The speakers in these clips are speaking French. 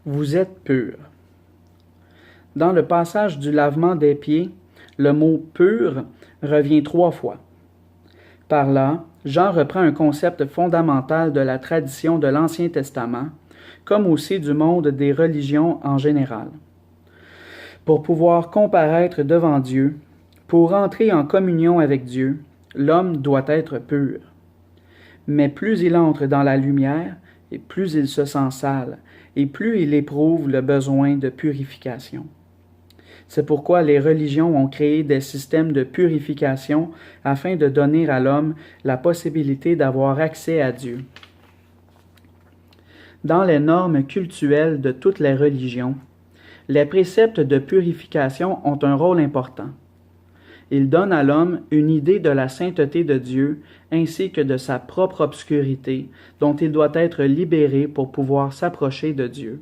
vous êtes purs. Dans le passage du lavement des pieds, le mot pur revient 3 fois. Par là, Jean reprend un concept fondamental de la tradition de l'Ancien Testament, comme aussi du monde des religions en général. Pour pouvoir comparaître devant Dieu, pour entrer en communion avec Dieu, l'homme doit être pur. Mais plus il entre dans la lumière, et plus il se sent sale, et plus il éprouve le besoin de purification. C'est pourquoi les religions ont créé des systèmes de purification afin de donner à l'homme la possibilité d'avoir accès à Dieu. Dans les normes cultuelles de toutes les religions, les préceptes de purification ont un rôle important. Ils donnent à l'homme une idée de la sainteté de Dieu ainsi que de sa propre obscurité dont il doit être libéré pour pouvoir s'approcher de Dieu.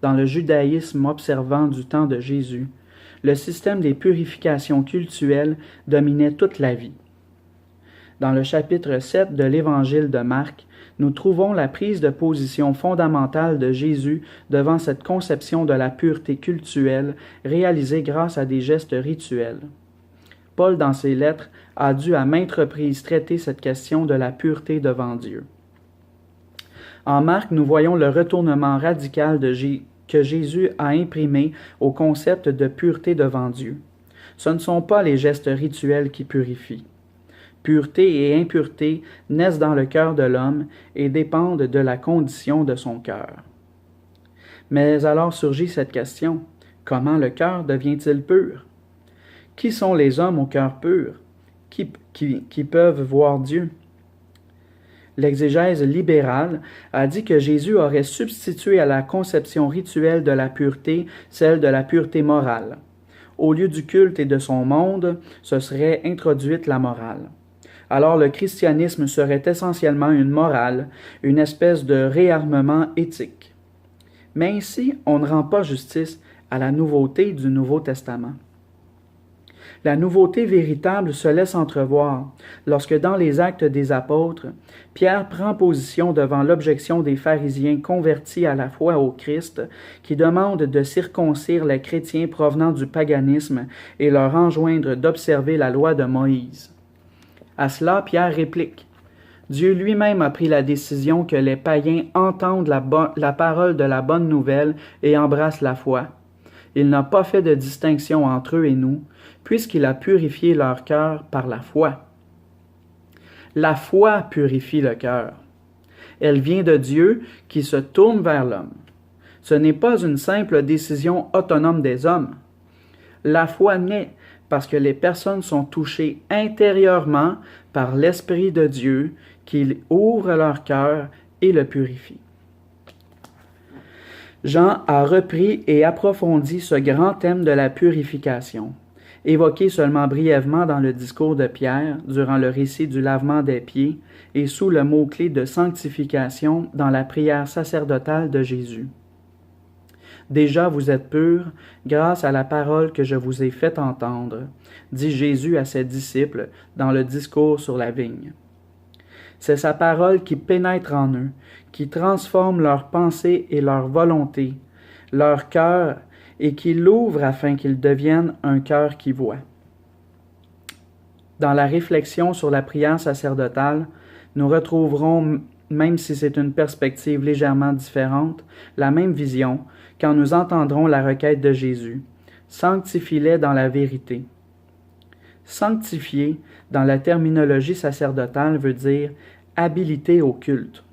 Dans le judaïsme observant du temps de Jésus, le système des purifications cultuelles dominait toute la vie. Dans le chapitre 7 de l'Évangile de Marc, nous trouvons la prise de position fondamentale de Jésus devant cette conception de la pureté cultuelle réalisée grâce à des gestes rituels. Paul, dans ses lettres, a dû à maintes reprises traiter cette question de la pureté devant Dieu. En Marc, nous voyons le retournement radical que Jésus a imprimé au concept de pureté devant Dieu. Ce ne sont pas les gestes rituels qui purifient. Pureté et impureté naissent dans le cœur de l'homme et dépendent de la condition de son cœur. Mais alors surgit cette question, comment le cœur devient-il pur? Qui sont les hommes au cœur pur, qui peuvent voir Dieu? L'exégèse libérale a dit que Jésus aurait substitué à la conception rituelle de la pureté celle de la pureté morale. Au lieu du culte et de son monde, se serait introduite la morale. Alors le christianisme serait essentiellement une morale, une espèce de réarmement éthique. Mais ici, on ne rend pas justice à la nouveauté du Nouveau Testament. La nouveauté véritable se laisse entrevoir lorsque dans les Actes des Apôtres, Pierre prend position devant l'objection des pharisiens convertis à la foi au Christ qui demandent de circoncire les chrétiens provenant du paganisme et leur enjoindre d'observer la loi de Moïse. À cela, Pierre réplique « Dieu lui-même a pris la décision que les païens entendent la parole de la bonne nouvelle et embrassent la foi. Il n'a pas fait de distinction entre eux et nous, puisqu'il a purifié leur cœur par la foi. » La foi purifie le cœur. Elle vient de Dieu qui se tourne vers l'homme. Ce n'est pas une simple décision autonome des hommes. La foi naît parce que les personnes sont touchées intérieurement par l'Esprit de Dieu qui ouvre leur cœur et le purifie. Jean a repris et approfondi ce grand thème de la purification, évoqué seulement brièvement dans le discours de Pierre durant le récit du lavement des pieds et sous le mot-clé de sanctification dans la prière sacerdotale de Jésus. Déjà vous êtes purs grâce à la parole que je vous ai fait entendre, dit Jésus à ses disciples dans le discours sur la vigne. C'est sa parole qui pénètre en eux, qui transforme leurs pensées et leur volonté, leur cœur, et qui l'ouvre afin qu'ils deviennent un cœur qui voit. Dans la réflexion sur la prière sacerdotale, nous retrouverons, même si c'est une perspective légèrement différente, la même vision quand nous entendrons la requête de Jésus. Sanctifie-les dans la vérité. Sanctifier, dans la terminologie sacerdotale, veut dire habilité au culte.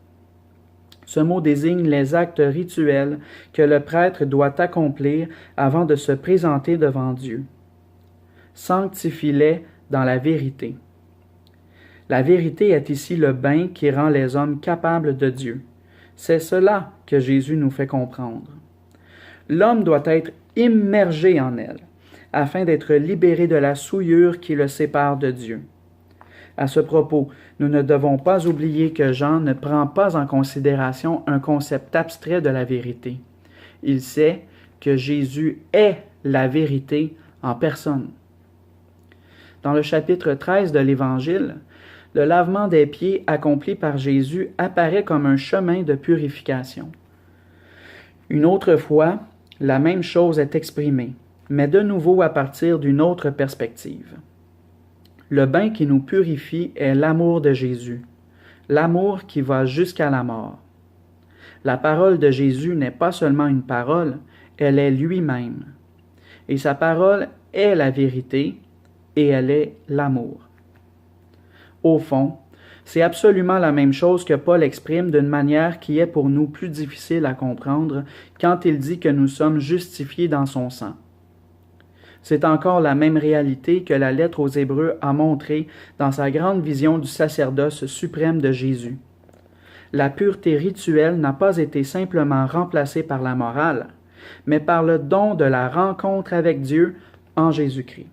Ce mot désigne les actes rituels que le prêtre doit accomplir avant de se présenter devant Dieu. Sanctifie-les dans la vérité. La vérité est ici le bain qui rend les hommes capables de Dieu. C'est cela que Jésus nous fait comprendre. L'homme doit être immergé en elle, afin d'être libéré de la souillure qui le sépare de Dieu. À ce propos, nous ne devons pas oublier que Jean ne prend pas en considération un concept abstrait de la vérité. Il sait que Jésus est la vérité en personne. Dans le chapitre 13 de l'Évangile, le lavement des pieds accompli par Jésus apparaît comme un chemin de purification. Une autre fois, la même chose est exprimée, mais de nouveau à partir d'une autre perspective. Le bain qui nous purifie est l'amour de Jésus, l'amour qui va jusqu'à la mort. La parole de Jésus n'est pas seulement une parole, elle est lui-même. Et sa parole est la vérité et elle est l'amour. Au fond, c'est absolument la même chose que Paul exprime d'une manière qui est pour nous plus difficile à comprendre quand il dit que nous sommes justifiés dans son sang. C'est encore la même réalité que la lettre aux Hébreux a montrée dans sa grande vision du sacerdoce suprême de Jésus. La pureté rituelle n'a pas été simplement remplacée par la morale, mais par le don de la rencontre avec Dieu en Jésus-Christ.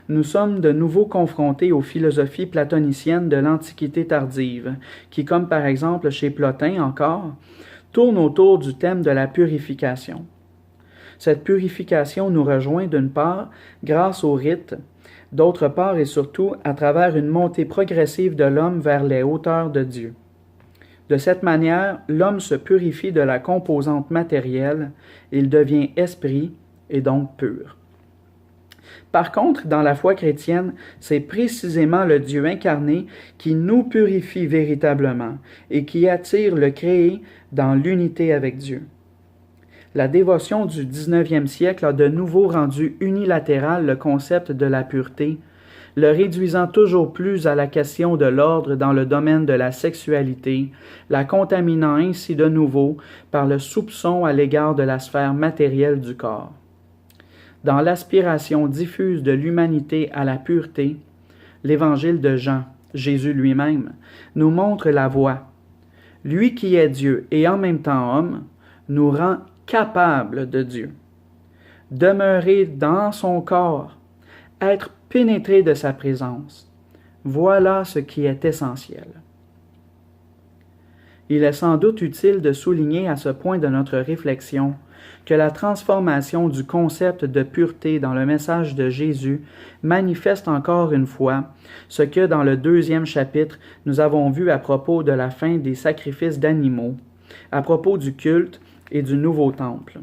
Nous sommes de nouveau confrontés aux philosophies platoniciennes de l'Antiquité tardive, qui, comme par exemple chez Plotin encore, tournent autour du thème de la purification. Cette purification nous rejoint d'une part grâce au rite, d'autre part et surtout à travers une montée progressive de l'homme vers les hauteurs de Dieu. De cette manière, l'homme se purifie de la composante matérielle, il devient esprit et donc pur. Par contre, dans la foi chrétienne, c'est précisément le Dieu incarné qui nous purifie véritablement et qui attire le créé dans l'unité avec Dieu. La dévotion du 19e siècle a de nouveau rendu unilatéral le concept de la pureté, le réduisant toujours plus à la question de l'ordre dans le domaine de la sexualité, la contaminant ainsi de nouveau par le soupçon à l'égard de la sphère matérielle du corps. Dans l'aspiration diffuse de l'humanité à la pureté, l'Évangile de Jean, Jésus lui-même, nous montre la voie. Lui qui est Dieu et en même temps homme, nous rend capables de Dieu. Demeurer dans son corps, être pénétré de sa présence, voilà ce qui est essentiel. Il est sans doute utile de souligner à ce point de notre réflexion que la transformation du concept de pureté dans le message de Jésus manifeste encore une fois ce que dans le 2e chapitre nous avons vu à propos de la fin des sacrifices d'animaux, à propos du culte et du nouveau temple.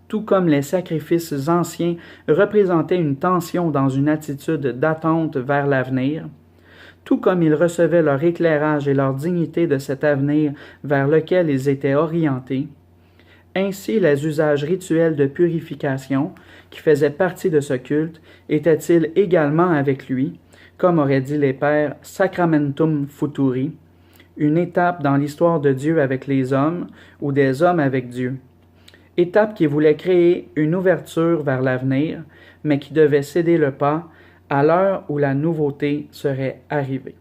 Tout comme les sacrifices anciens représentaient une tension dans une attitude d'attente vers l'avenir, tout comme ils recevaient leur éclairage et leur dignité de cet avenir vers lequel ils étaient orientés, ainsi les usages rituels de purification qui faisaient partie de ce culte étaient-ils également avec lui, comme auraient dit les pères Sacramentum Futuri, une étape dans l'histoire de Dieu avec les hommes ou des hommes avec Dieu. Étape qui voulait créer une ouverture vers l'avenir, mais qui devait céder le pas à l'heure où la nouveauté serait arrivée.